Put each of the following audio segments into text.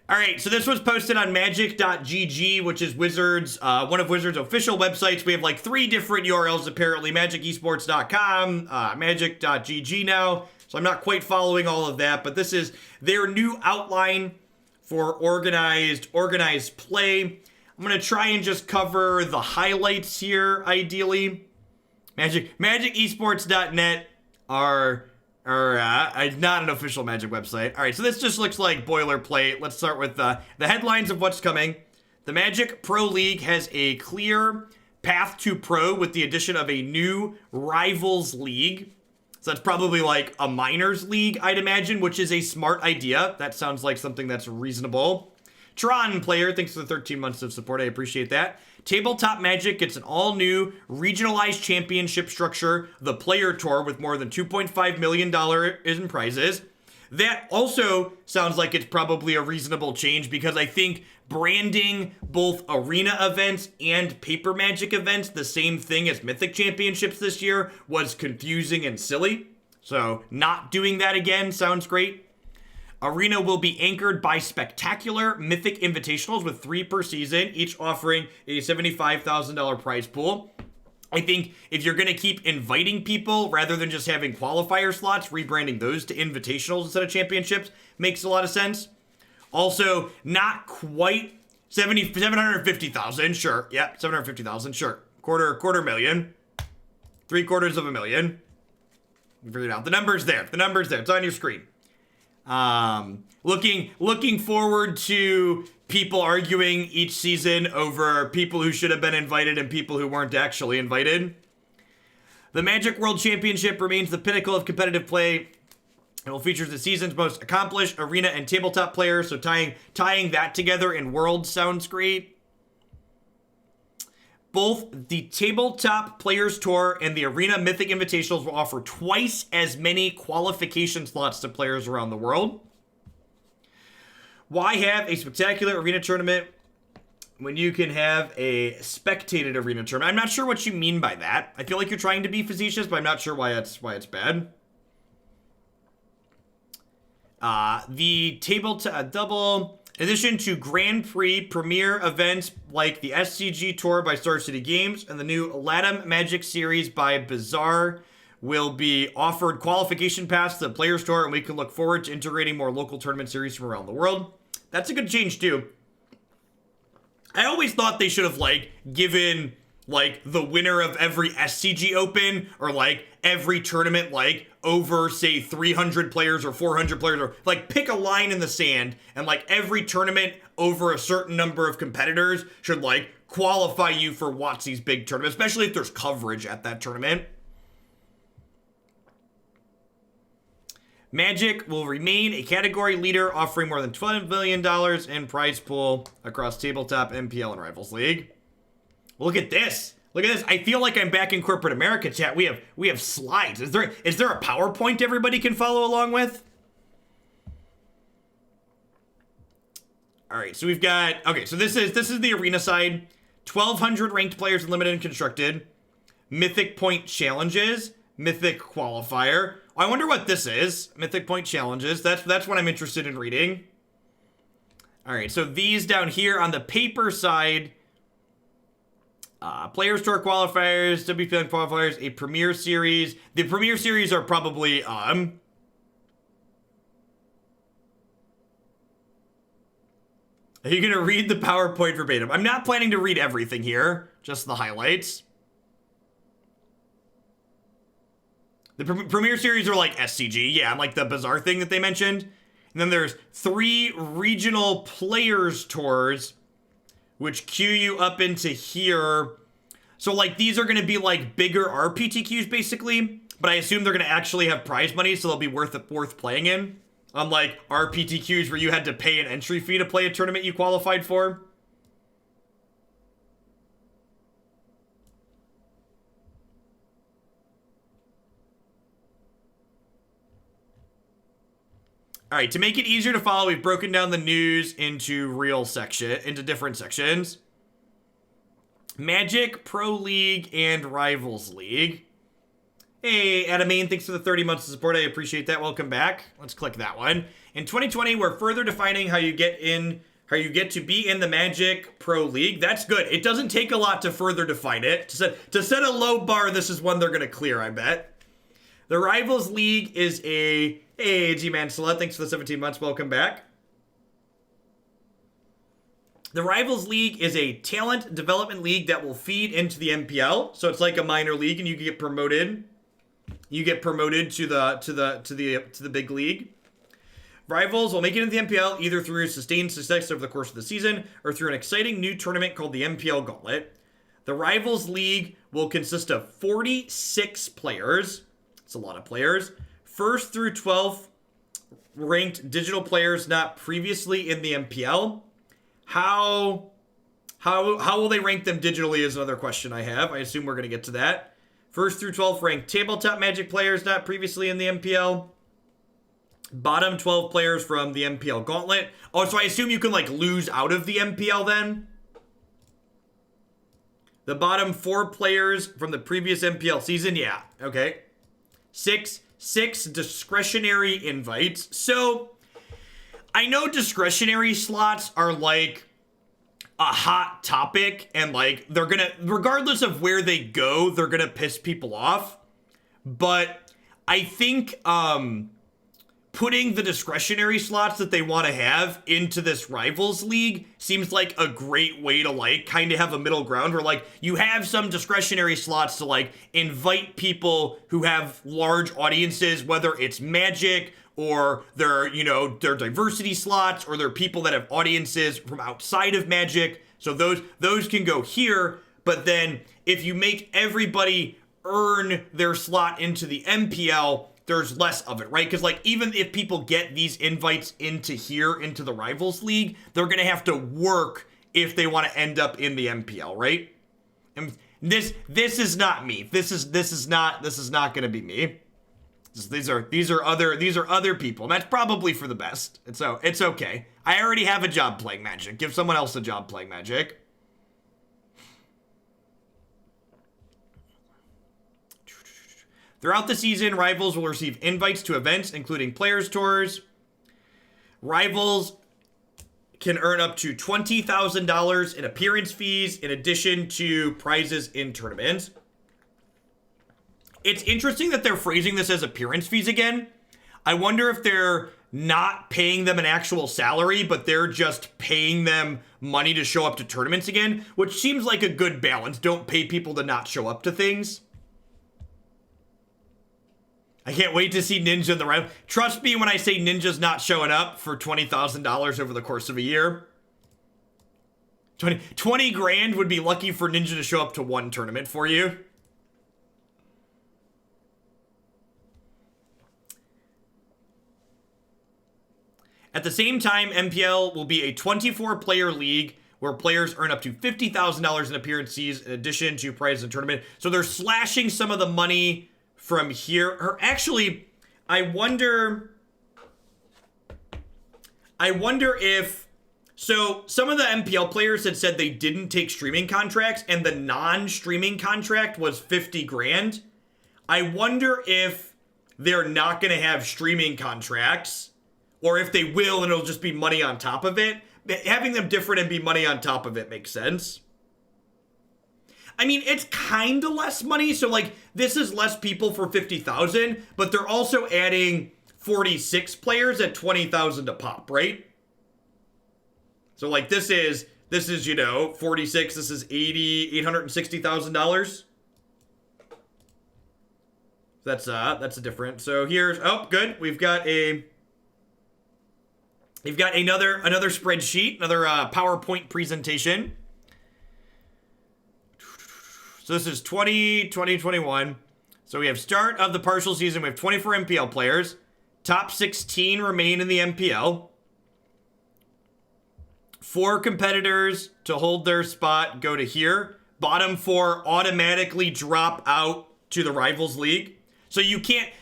All right, so this was posted on magic.gg, which is Wizards, one of Wizards' official websites. We have like 3 different URLs apparently, magicesports.com, magic.gg now. So I'm not quite following all of that, but this is their new outline for organized play. I'm going to try and just cover the highlights here, ideally. MagicEsports.net are not an official Magic website. All right, so this just looks like boilerplate. Let's start with the headlines of what's coming. The Magic Pro League has a clear path to pro with the addition of a new Rivals League. So that's probably like a minors league, I'd imagine, which is a smart idea. That sounds like something that's reasonable. Tron player, thanks for the 13 months of support. I appreciate that. Tabletop Magic gets an all-new regionalized championship structure, the Player Tour, with more than $2.5 million in prizes. That also sounds like it's probably a reasonable change because I think branding both arena events and paper Magic events the same thing as Mythic Championships this year was confusing and silly. So not doing that again sounds great. Arena will be anchored by spectacular Mythic Invitationals with 3 per season, each offering a $75,000 prize pool. I think if you're going to keep inviting people rather than just having qualifier slots, rebranding those to invitationals instead of championships makes a lot of sense. Also, not quite 750,000, sure. Yeah, 750,000, sure. Quarter million. 750,000. You figured it out. The number's there. It's on your screen. Looking forward to people arguing each season over people who should have been invited and people who weren't actually invited. The Magic World Championship remains the pinnacle of competitive play and will feature the season's most accomplished arena and tabletop players. So tying that together in World sounds great. Both the Tabletop Players Tour and the Arena Mythic Invitationals will offer twice as many qualification slots to players around the world. Why have a spectacular arena tournament when you can have a spectated arena tournament? I'm not sure what you mean by that. I feel like you're trying to be facetious, but I'm not sure why it's bad. The Tabletop Double... In addition to Grand Prix premier events like the SCG Tour by Star City Games and the new LATAM Magic Series by Bazaar will be offered qualification paths to the Players Tour, and we can look forward to integrating more local tournament series from around the world. That's a good change too. I always thought they should have given the winner of every SCG Open or every tournament over say 300 players or 400 players, or pick a line in the sand and every tournament over a certain number of competitors should qualify you for WotC's big tournament, especially if there's coverage at that tournament. Magic will remain a category leader, offering more than $12 million in prize pool across Tabletop, MPL, and Rivals League. Look at this. Look at this. I feel like I'm back in corporate America, chat. We have slides. Is there a PowerPoint everybody can follow along with? All right, so we've got, okay, so this is the arena side. 1,200 ranked players in limited and constructed. Mythic Point challenges. Mythic qualifier. I wonder what this is. Mythic Point challenges. That's what I'm interested in reading. All right, so these down here on the paper side. Players Tour qualifiers, WPL qualifiers, a Premier Series. The Premier Series are probably, Are you going to read the PowerPoint verbatim? I'm not planning to read everything here, just the highlights. The Premier Series are SCG, yeah, and the Bazaar thing that they mentioned. And then there's 3 regional Players Tours, which queue you up into here. So these are going to be bigger RPTQs basically, but I assume they're going to actually have prize money, so they'll be worth playing in. Unlike RPTQs where you had to pay an entry fee to play a tournament you qualified for. All right, to make it easier to follow, we've broken down the news into different sections. Magic, Pro League, and Rivals League. Hey, Adamain, thanks for the 30 months of support. I appreciate that. Welcome back. Let's click that one. In 2020, we're further defining how you get to be in the Magic Pro League. That's good. It doesn't take a lot to further define it. To set a low bar, this is one they're going to clear, I bet. The Rivals League is a... Hey, G-Man Celeste, thanks for the 17 months. Welcome back. The Rivals League is a talent development league that will feed into the MPL. So it's like a minor league, and you get promoted. You get promoted to the big league. Rivals will make it into the MPL either through sustained success over the course of the season or through an exciting new tournament called the MPL Gauntlet. The Rivals League will consist of 46 players. It's a lot of players. 1st through 12th ranked digital players not previously in the MPL. How will they rank them digitally is another question I have. I assume we're going to get to that. 1st through 12th ranked tabletop Magic players not previously in the MPL. Bottom 12 players from the MPL Gauntlet. Oh, so I assume you can like lose out of the MPL then? The bottom 4 players from the previous MPL season? Yeah, okay. Six discretionary invites. So, I know discretionary slots are like a hot topic and like they're gonna, regardless of where they go, they're gonna piss people off. But I think putting the discretionary slots that they want to have into this Rivals League seems like a great way to like kind of have a middle ground where like you have some discretionary slots to like invite people who have large audiences, whether it's Magic or their diversity slots or they're people that have audiences from outside of Magic. So those can go here, but then if you make everybody earn their slot into the MPL, there's less of it, right? Because like even if people get these invites into the Rivals League, they're gonna have to work if they want to end up in the MPL, right? And this is not me. This is not gonna be me. These are other people. And that's probably for the best. And so it's okay. I already have a job playing Magic. Give someone else a job playing Magic. Throughout the season, Rivals will receive invites to events, including Players Tours. Rivals can earn up to $20,000 in appearance fees, in addition to prizes in tournaments. It's interesting that they're phrasing this as appearance fees again. I wonder if they're not paying them an actual salary, but they're just paying them money to show up to tournaments again, which seems like a good balance. Don't pay people to not show up to things. I can't wait to see Ninja in the Rival. Trust me when I say Ninja's not showing up for $20,000 over the course of a year. 20 grand would be lucky for Ninja to show up to one tournament for you. At the same time, MPL will be a 24-player league where players earn up to $50,000 in appearance fees in addition to prizes and tournament. So they're slashing some of the money from here. Or actually, I wonder if... So some of the MPL players had said they didn't take streaming contracts and the non-streaming contract was 50 grand. I wonder if they're not going to have streaming contracts, or if they will and it'll just be money on top of it. Having them different and be money on top of it makes sense. I mean, it's kind of less money, so like this is less people for 50,000, but they're also adding 46 players at 20,000 a pop, right? So like this is 46, this is $860,000. That's a different. So here's, oh, good. We've got another spreadsheet, another PowerPoint presentation. So this is 2021. So we have start of the partial season. We have 24 MPL players. Top 16 remain in the MPL. 4 competitors to hold their spot go to here. Bottom 4 automatically drop out to the Rivals League. So you can't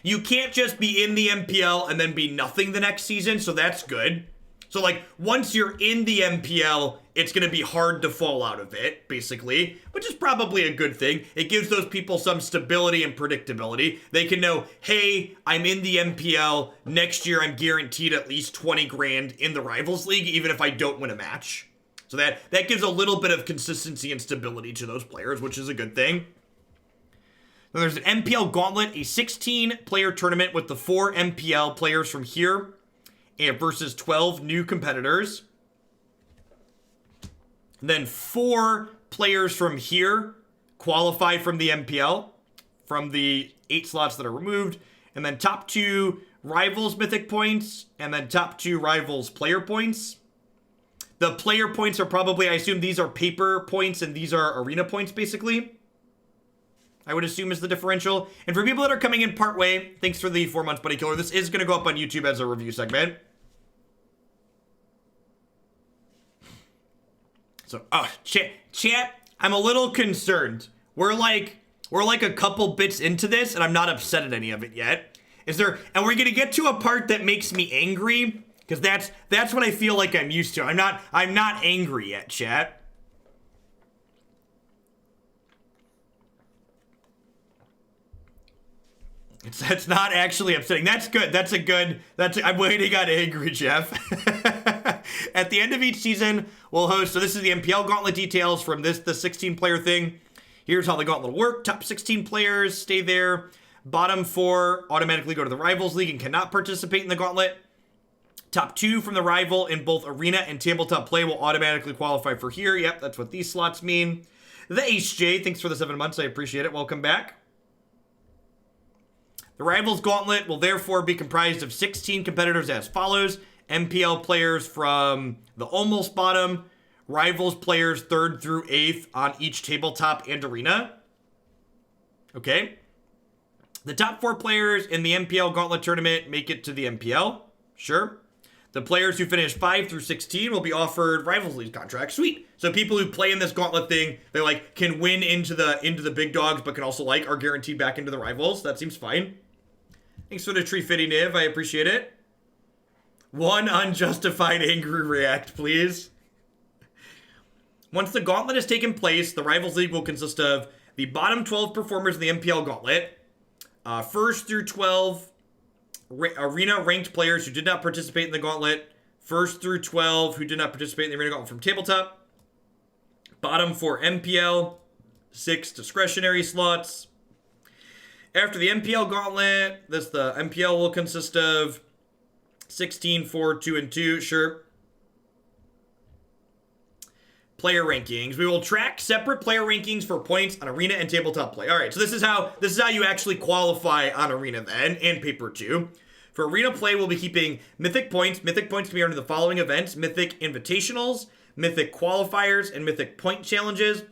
just be in the MPL and then be nothing the next season. So that's good. So, like, once you're in the MPL, it's going to be hard to fall out of it, basically, which is probably a good thing. It gives those people some stability and predictability. They can know, hey, I'm in the MPL. Next year, I'm guaranteed at least 20 grand in the Rivals League, even if I don't win a match. So that gives a little bit of consistency and stability to those players, which is a good thing. Then there's an MPL Gauntlet, a 16-player tournament with the 4 MPL players from here and versus 12 new competitors. And then 4 players from here qualify from the MPL, from the 8 slots that are removed. And then top 2 Rivals Mythic points, and then top 2 Rivals player points. The player points are probably, I assume these are paper points and these are arena points, basically. I would assume is the differential. And for people that are coming in partway, thanks for the 4 months, Buddy Killer. This is going to go up on YouTube as a review segment. So, chat, I'm a little concerned. We're like a couple bits into this, and I'm not upset at any of it yet. And we're going to get to a part that makes me angry, because that's what I feel like I'm used to. I'm not angry yet, chat. It's not actually upsetting. That's good. I'm waiting on angry, Jeff. At the end of each season, we'll host, so this is the MPL Gauntlet details from the 16-player thing. Here's how the Gauntlet will work. Top 16 players stay there. Bottom 4 automatically go to the Rivals League and cannot participate in the Gauntlet. Top 2 from the Rival in both Arena and Tabletop play will automatically qualify for here. Yep, that's what these slots mean. The HJ, thanks for the 7 months. I appreciate it. Welcome back. The Rivals Gauntlet will therefore be comprised of 16 competitors as follows. MPL players from the almost bottom, Rivals players 3rd through 8th on each tabletop and arena. Okay. The top 4 players in the MPL Gauntlet tournament make it to the MPL. Sure. The players who finish 5 through 16 will be offered Rivals League contracts. Sweet. So people who play in this Gauntlet thing, they like can win into the big dogs, but can also like are guaranteed back into the Rivals. That seems fine. Thanks for the tree fitting, Niv. I appreciate it. One unjustified angry react, please. Once the Gauntlet has taken place, the Rivals League will consist of the bottom 12 performers in the MPL Gauntlet, 1st through 12 arena ranked players who did not participate in the Gauntlet, 1st through 12 who did not participate in the Arena Gauntlet from Tabletop, bottom 4 MPL, 6 discretionary slots. After the MPL Gauntlet, the MPL will consist of 16, 4, 2, and 2. Sure. Player rankings. We will track separate player rankings for points on Arena and Tabletop play. All right, so this is how you actually qualify on Arena then, and Paper too. For Arena play, we'll be keeping Mythic points. Mythic points can be earned in the following events: Mythic Invitationals, Mythic Qualifiers, and Mythic Point Challenges.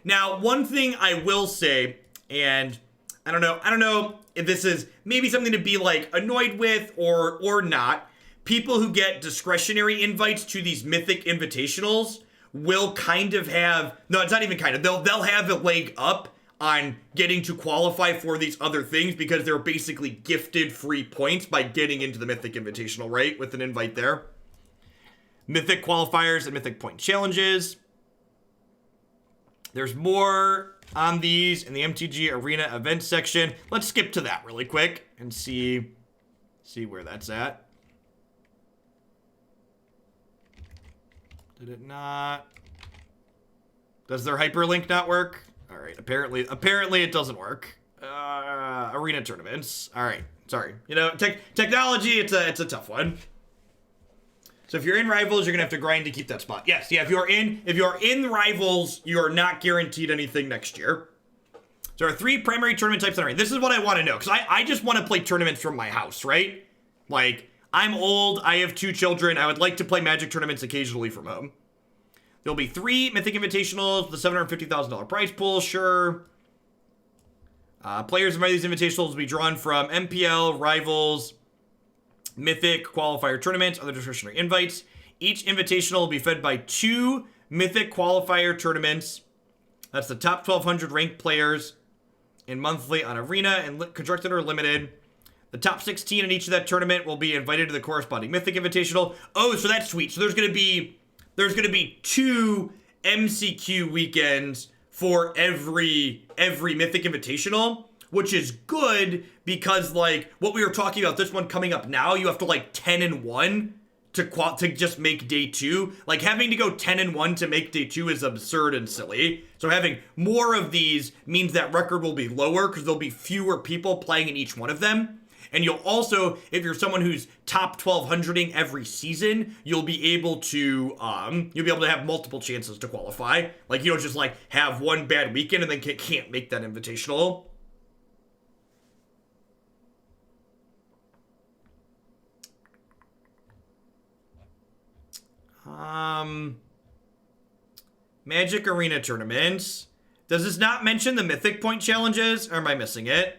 Now, one thing I will say, and I don't know if this is maybe something to be like annoyed with or not. People who get discretionary invites to these Mythic Invitationals will kind of have, no, it's not even kind of, they'll have a leg up on getting to qualify for these other things because they're basically gifted free points by getting into the Mythic Invitational, right? With an invite there. Mythic Qualifiers and Mythic Point Challenges. There's more on these in the MTG Arena events section. Let's skip to that really quick and see where that's at. Did it not? Does their hyperlink not work? All right, apparently it doesn't work. Arena tournaments. All right, sorry. You know, technology, it's a tough one. So if you're in Rivals, you're gonna have to grind to keep that spot. Yes, yeah. If you're in Rivals, you are not guaranteed anything next year. So there are 3 primary tournament types on Arena. This is what I want to know, because I just want to play tournaments from my house, right? Like, I'm old, I have 2 children, I would like to play Magic tournaments occasionally from home. There'll be 3 Mythic Invitationals with a $750,000 prize pool, sure. Players in these invitationals will be drawn from MPL, Rivals, Mythic, Qualifier tournaments, other discretionary invites. Each invitational will be fed by 2 Mythic Qualifier tournaments. That's the top 1,200 ranked players in monthly on Arena and contracted or limited. The top 16 in each of that tournament will be invited to the corresponding Mythic Invitational. Oh, so that's sweet. So there's gonna be 2 MCQ weekends for every Mythic Invitational, which is good because like what we were talking about, this one coming up now, you have to like 10-1 to just make day 2. Like having to go 10-1 to make day 2 is absurd and silly. So having more of these means that record will be lower because there'll be fewer people playing in each one of them. And you'll also, if you're someone who's top 1200ing every season, you'll be able to have multiple chances to qualify. Like you don't just like have one bad weekend and then can't make that invitational. Magic Arena tournaments. Does this not mention the Mythic Point challenges, or am I missing it?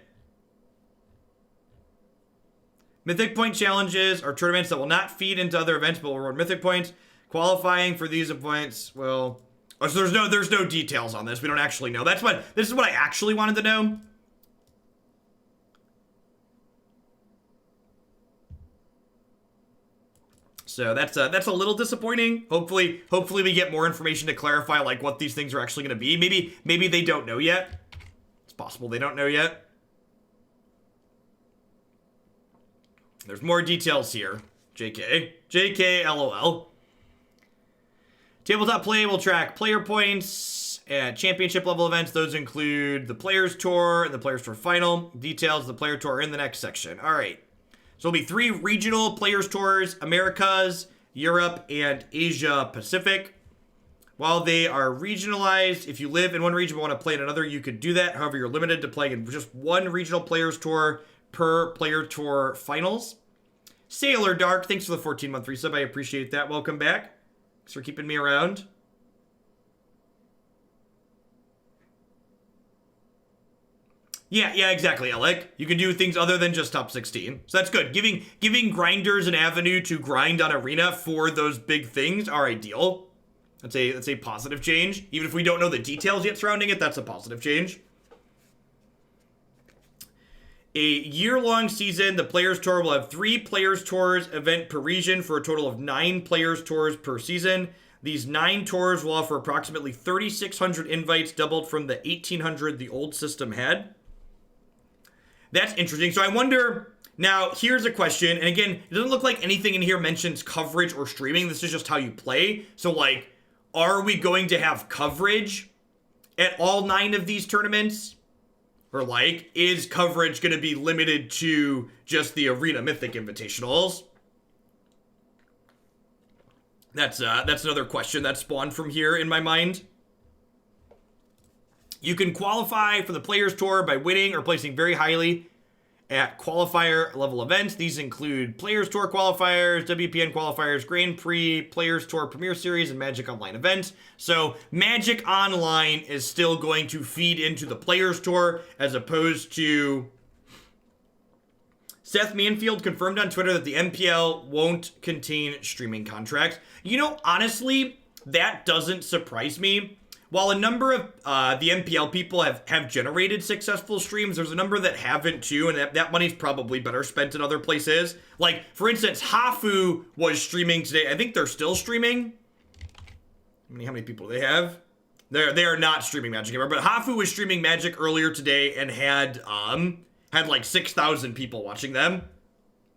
Mythic Point challenges are tournaments that will not feed into other events but will reward Mythic Points. Qualifying for these events will... Oh, so there's no details on this. We don't actually know. This is what I actually wanted to know. So that's a little disappointing. Hopefully we get more information to clarify like what these things are actually going to be. Maybe they don't know yet. It's possible they don't know yet. There's more details here. JK, LOL. Tabletop play will track player points at championship level events. Those include the Players Tour and the Players Tour Final. Details of the Player Tour are in the next section. All right. So it'll be 3 regional Players Tours, Americas, Europe, and Asia Pacific. While they are regionalized, if you live in one region but want to play in another, you could do that. However, you're limited to playing in just one regional Players Tour per Player Tour Finals. Sailor Dark, thanks for the 14-month resub. I appreciate that. Welcome back. Thanks for keeping me around. Yeah, exactly, Alec. You can do things other than just top 16. So that's good. Giving grinders an avenue to grind on Arena for those big things are ideal. That's a positive change. Even if we don't know the details yet surrounding it, that's a positive change. A year-long season, the Players Tour will have 3 Players Tours event per region for a total of 9 Players Tours per season. These 9 tours will offer approximately 3,600 invites, doubled from the 1,800 the old system had. That's interesting. So I wonder, now here's a question, and again, it doesn't look like anything in here mentions coverage or streaming. This is just how you play. So like, are we going to have coverage at all 9 of these tournaments? Or like, is coverage going to be limited to just the Arena Mythic Invitationals? That's another question that spawned from here in my mind. You can qualify for the Players Tour by winning or placing very highly at qualifier level events. These include Players Tour qualifiers, WPN qualifiers, Grand Prix, Players Tour Premier Series, and Magic Online events. So Magic Online is still going to feed into the Players Tour as opposed to... Seth Manfield confirmed on Twitter that the MPL won't contain streaming contracts. You know, honestly, that doesn't surprise me. While a number of the MPL people have generated successful streams, there's a number that haven't too, and that money's probably better spent in other places. Like, for instance, Hafu was streaming today. I think they're still streaming. How many people do they have? They are not streaming Magic anymore, but Hafu was streaming Magic earlier today and had like 6,000 people watching them,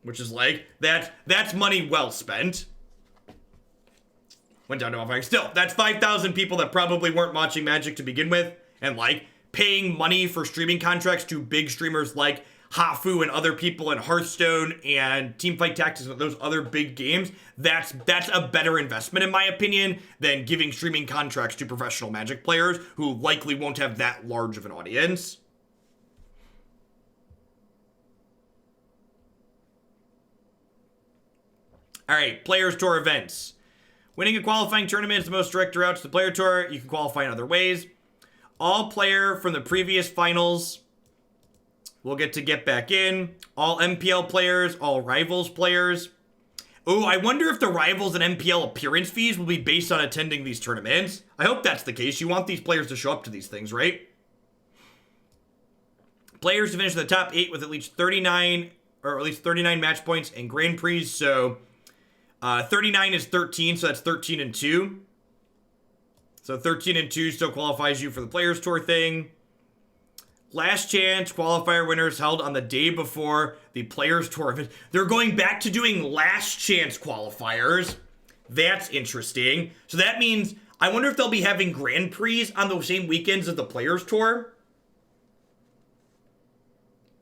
which is like, that's money well spent. Went down to 1,500. Still, that's 5,000 people that probably weren't watching Magic to begin with, and like paying money for streaming contracts to big streamers like Hafu and other people in Hearthstone and Teamfight Tactics and those other big games. That's a better investment in my opinion than giving streaming contracts to professional Magic players who likely won't have that large of an audience. All right, Players Tour events. Winning a qualifying tournament is the most direct route to the Player Tour. You can qualify in other ways. All player from the previous finals will get back in. All MPL players, all Rivals players. Ooh, I wonder if the Rivals and MPL appearance fees will be based on attending these tournaments. I hope that's the case. You want these players to show up to these things, right? Players to finish in the top 8 with at least 39 or at least 39 match points in Grand Prix. So 39 is 13, so that's 13 and 2. So 13 and 2 still qualifies you for the Players Tour thing. Last chance qualifier winners held on the day before the Players Tour event. They're going back to doing last chance qualifiers. That's interesting. So that means, I wonder if they'll be having Grand Prix on the same weekends as the Players Tour.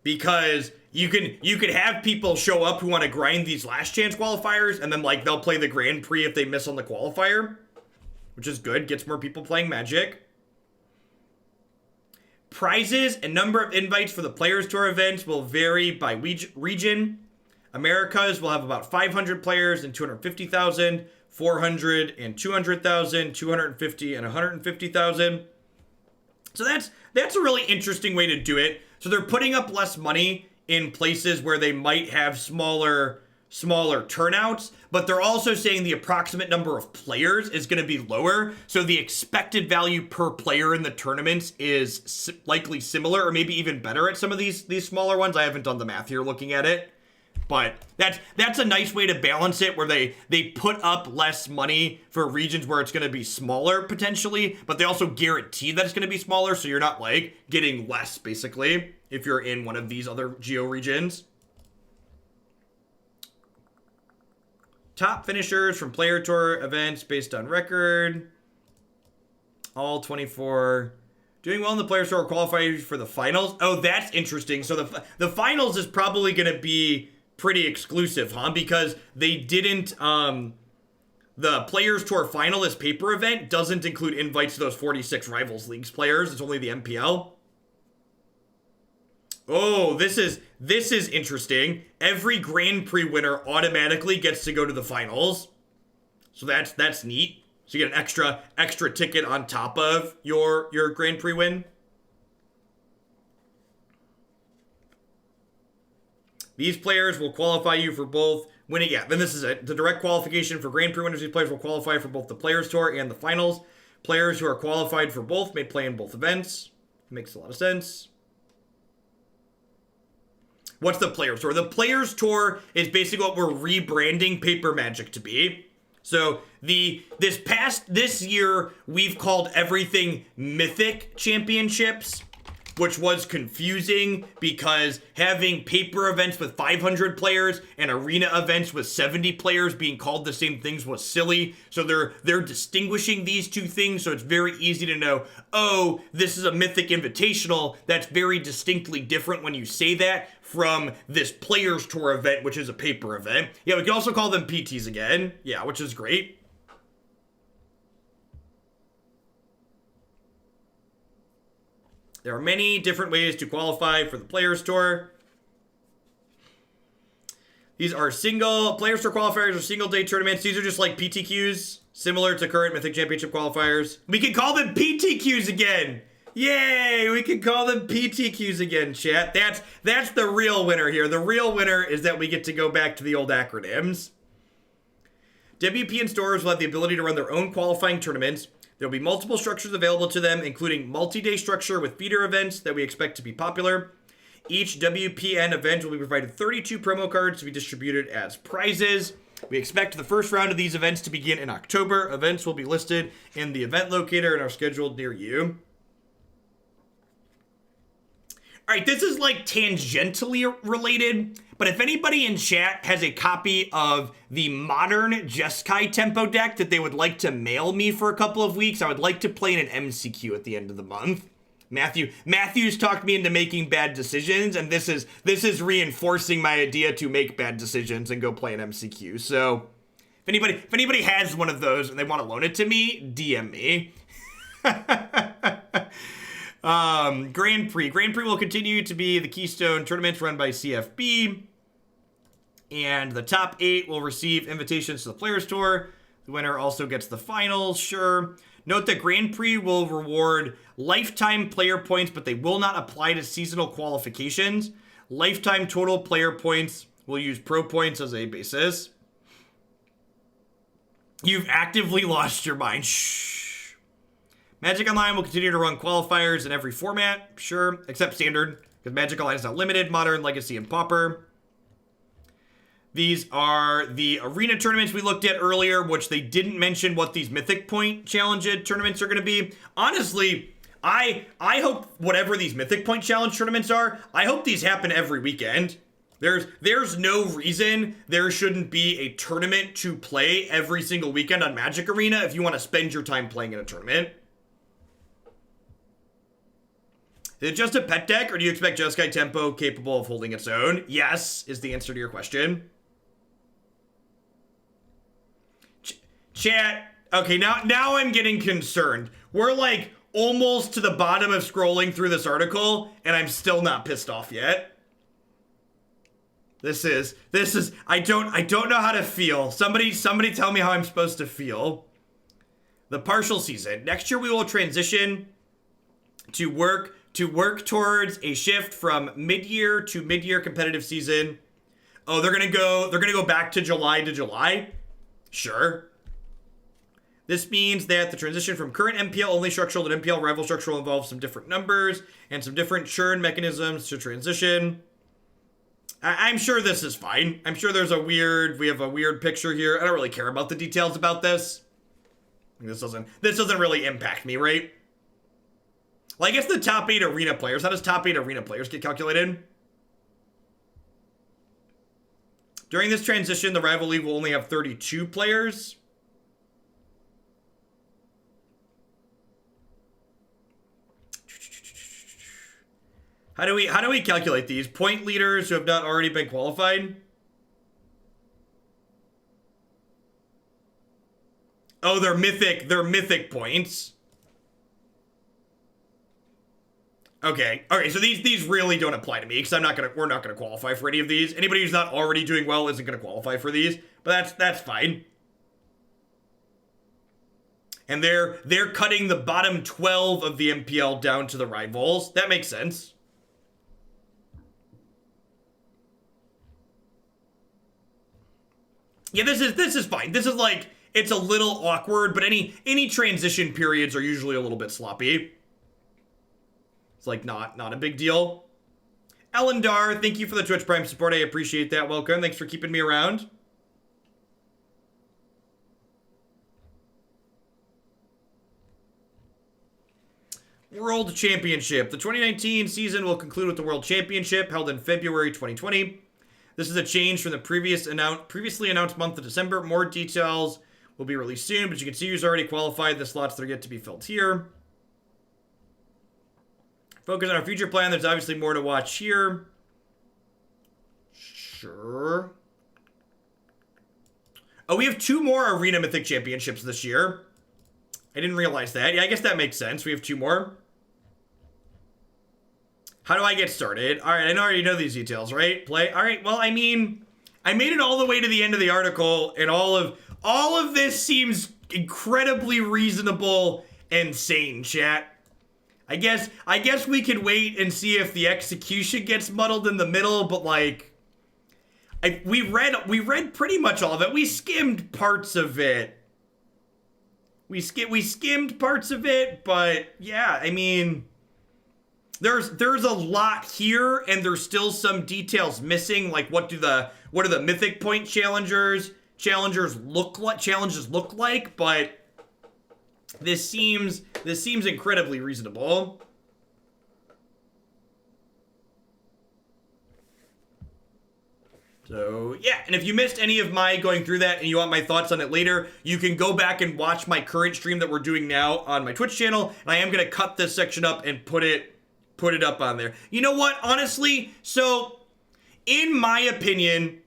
Because you could have people show up who want to grind these last chance qualifiers, and then like they'll play the Grand Prix if they miss on the qualifier, which is good, gets more people playing Magic. Prizes and number of invites for the Players Tour events will vary by region. Americas will have about 500 players and 250,000, 400 and 200,000, 250 and 150,000. So that's a really interesting way to do it. So they're putting up less money in places where they might have smaller turnouts, but they're also saying the approximate number of players is going to be lower, so the expected value per player in the tournaments is likely similar, or maybe even better at some of these smaller ones. I haven't done the math here looking at it, but that's a nice way to balance it, where they put up less money for regions where it's going to be smaller potentially, but they also guarantee that it's going to be smaller, so you're not like getting less basically if you're in one of these other geo regions. Top finishers from Player Tour events based on record. All 24 doing well in the Player Tour qualify for the finals. Oh, that's interesting. So the finals is probably going to be pretty exclusive, huh? Because they didn't, the Players Tour finalist paper event doesn't include invites to those 46 Rivals Leagues players. It's only the MPL. Oh, this is interesting. Every Grand Prix winner automatically gets to go to the finals. So that's neat. So you get an extra ticket on top of your Grand Prix win. These players will qualify you for both winning. Yeah, then this is it. The direct qualification for Grand Prix winners. These players will qualify for both the Players Tour and the finals. Players who are qualified for both may play in both events. Makes a lot of sense. What's the Players Tour? The Players Tour is basically what we're rebranding Paper Magic to be. So this year we've called everything Mythic Championships, which was confusing because having paper events with 500 players and arena events with 70 players being called the same things was silly. So they're distinguishing these two things, so it's very easy to know, oh, this is a Mythic Invitational. That's very distinctly different when you say that from this Players Tour event, which is a paper event. Yeah, we can also call them PTs again. Yeah, which is great. There are many different ways to qualify for the Players Tour. These are Players Tour qualifiers or single day tournaments. These are just like PTQs, similar to current Mythic Championship qualifiers. We can call them PTQs again. Yay, we can call them PTQs again, chat. That's the real winner here. The real winner is that we get to go back to the old acronyms. WP and stores will have the ability to run their own qualifying tournaments. There will be multiple structures available to them, including multi-day structure with feeder events that we expect to be popular. Each WPN event will be provided 32 promo cards to be distributed as prizes. We expect the first round of these events to begin in October. Events will be listed in the event locator and are scheduled near you. All right, this is like tangentially related, but if anybody in chat has a copy of the modern Jeskai tempo deck that they would like to mail me for a couple of weeks, I would like to play in an MCQ at the end of the month. Matthew's talked me into making bad decisions, and this is reinforcing my idea to make bad decisions and go play an MCQ. So if anybody has one of those and they want to loan it to me, DM me. Grand Prix will continue to be the Keystone tournaments run by CFB, and the top 8 will receive invitations to the Players Tour. The winner also gets the finals, sure. Note that Grand Prix will reward lifetime player points, but they will not apply to seasonal qualifications. Lifetime total player points will use pro points as a basis. You've actively lost your mind. Shh. Magic Online will continue to run qualifiers in every format, sure, except Standard, because Magic Online is not limited, Modern, Legacy, and Pauper. These are the arena tournaments we looked at earlier, which they didn't mention what these Mythic Point Challenge tournaments are going to be. Honestly, I hope whatever these Mythic Point Challenge tournaments are, I hope these happen every weekend. There's no reason there shouldn't be a tournament to play every single weekend on Magic Arena if you want to spend your time playing in a tournament. Is it just a pet deck, or do you expect Jeskai Tempo capable of holding its own? Yes, is the answer to your question. Chat, okay, now I'm getting concerned. We're like almost to the bottom of scrolling through this article, and I'm still not pissed off yet. This is, I don't know how to feel. Somebody tell me how I'm supposed to feel. The partial season. Next year we will transition to work towards a shift from mid-year to mid-year competitive season. Oh, they're gonna go back to July. Sure. This means that the transition from current MPL only structural to MPL rival structural involves some different numbers and some different churn mechanisms to transition. I'm sure this is fine. I'm sure we have a weird picture here. I don't really care about the details about this. This doesn't really impact me, right? Well, I guess the top 8 arena players. How does top 8 arena players get calculated? During this transition, the rival league will only have 32 players. How do we calculate these? Point leaders who have not already been qualified? Oh, they're mythic points. Okay, so these really don't apply to me because we're not gonna qualify for any of these. Anybody who's not already doing well isn't gonna qualify for these, but that's fine. And they're cutting the bottom 12 of the MPL down to the rivals. That makes sense. Yeah, this is fine. This is like, it's a little awkward, but any transition periods are usually a little bit sloppy. It's like not a big deal. Elendar, thank you for the Twitch Prime support. I appreciate that. Welcome. Thanks for keeping me around. World Championship. The 2019 season will conclude with the World Championship held in February 2020. This is a change from the previously announced month of December. More details will be released soon, but you can see who's already qualified. The slots that are yet to be filled here. Focus on our future plan. There's obviously more to watch here. Sure. Oh, we have 2 more Arena Mythic Championships this year. I didn't realize that. Yeah, I guess that makes sense. We have 2 more. How do I get started? All right, I already know these details, right? Play. All right, well, I mean, I made it all the way to the end of the article, and all of this seems incredibly reasonable and sane, chat. I guess we could wait and see if the execution gets muddled in the middle, but like, we read pretty much all of it. We skimmed parts of it. We skimmed parts of it, but yeah, I mean, there's a lot here, and there's still some details missing. Like, what do the Mythic Point challenges look like? But this seems incredibly reasonable. So, yeah, and if you missed any of my going through that and you want my thoughts on it later, you can go back and watch my current stream that we're doing now on my Twitch channel, and I am going to cut this section up and put it up on there. You know what? Honestly, so, in my opinion,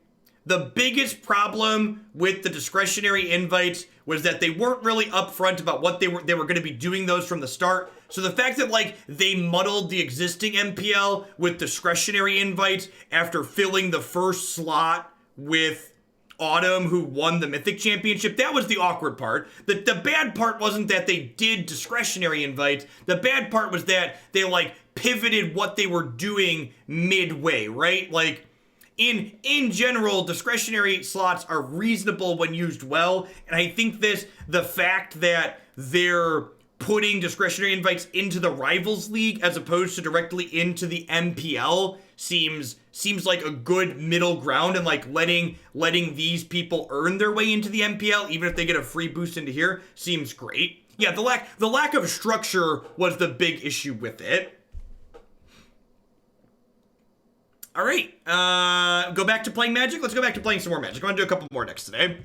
the biggest problem with the discretionary invites was that they weren't really upfront about what they were going to be doing those from the start. So the fact that, like, they muddled the existing MPL with discretionary invites after filling the first slot with Autumn, who won the Mythic Championship, that was the awkward part. The bad part wasn't that they did discretionary invites. The bad part was that they, like, pivoted what they were doing midway, right? Like, in general, discretionary slots are reasonable when used well, and I think the fact that they're putting discretionary invites into the Rivals League as opposed to directly into the MPL seems like a good middle ground, and like letting these people earn their way into the MPL even if they get a free boost into here seems great. Yeah, the lack of structure was the big issue with it. All right, go back to playing Magic. Let's go back to playing some more Magic. I'm gonna do a couple more decks today.